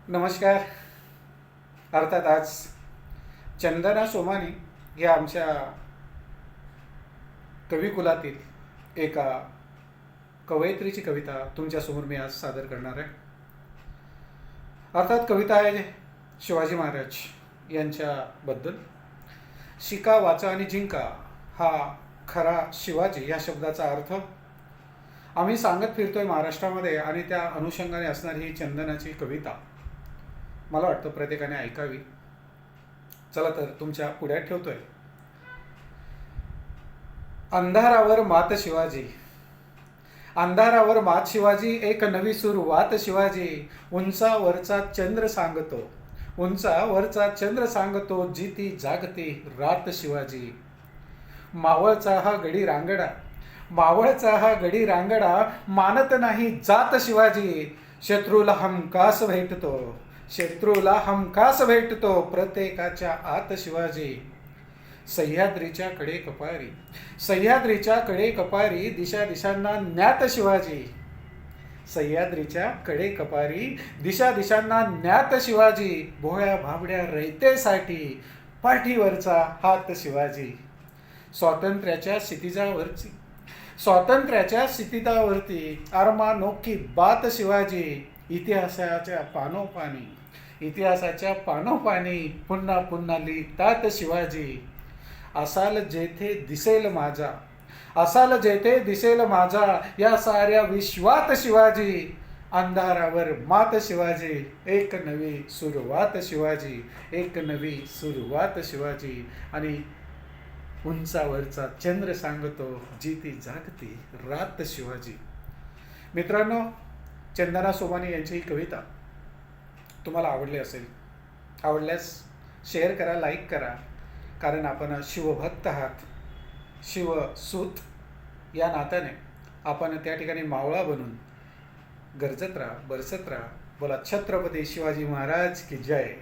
नमस्कार. अर्थात आज चंदना सोमानी या आमच्या कविकुलातील एका कवयित्रीची कविता तुमच्यासमोर मी आज सादर करणार आहे. अर्थात कविता आहे शिवाजी महाराज यांच्याबद्दल. शिका, वाचा आणि जिंका हा खरा शिवाजी या शब्दाचा अर्थ आम्ही सांगत फिरतोय महाराष्ट्रामध्ये, आणि त्या अनुषंगाने असणारी ही चंदनाची कविता मला वाटतं प्रत्येकाने ऐकावी. चला तर तुमच्या पुढ्यात ठेवतोय. अंधारावर मात शिवाजी, अंधारावर मात शिवाजी, एक नवी सुरुवात शिवाजी. उंचावरचा चंद्र सांगतो, उंचावरचा चंद्र सांगतो, जिती जागती रात शिवाजी. मावळचा हा गडी रांगडा, मावळचा हा गडी रांगडा, मानत नाही जात शिवाजी. शत्रूला हमखास भेटतो, शत्रूला हमखास भेटतो, प्रत्येकाच्या आत शिवाजी. सह्याद्रीच्या कडे कपारी, सह्याद्रीच्या कडे कपारी, दिशा दिशांना ज्ञात शिवाजी. सह्याद्रीच्या कडे कपारी, दिशा दिशांना ज्ञात शिवाजी. भोळ्या भाबड्या रयतेसाठी पाठीवरचा हात शिवाजी. स्वातंत्र्याच्या क्षितिजावरची, स्वातंत्र्याच्या क्षितिजावरती अरमानोखी बात शिवाजी. इतिहासाच्या पानोपानी, इतिहासाच्या पानोपानी पुन्हा पुन्हा लिहितात शिवाजी. असाल जेथे दिसेल माझा, असाल जेथे दिसेल माझा, या साऱ्या विश्वात शिवाजी. अंधारावर मात शिवाजी, एक नवी सुरुवात शिवाजी, एक नवी सुरुवात शिवाजी. आणि उंचावरचा चंद्र सांगतो, जिती जागती रात शिवाजी. मित्रांनो, चंदना सोमानी यांची ही कविता तुम्हाला आवडली असेल. आवडल्यास शेअर करा, लाईक करा, कारण आपण शिवभक्त आहात, शिवसूत या नात्याने आपण त्या ठिकाणी मावळा बनून गरजत राहा, बरसत राहा. बोला छत्रपती शिवाजी महाराज की जय.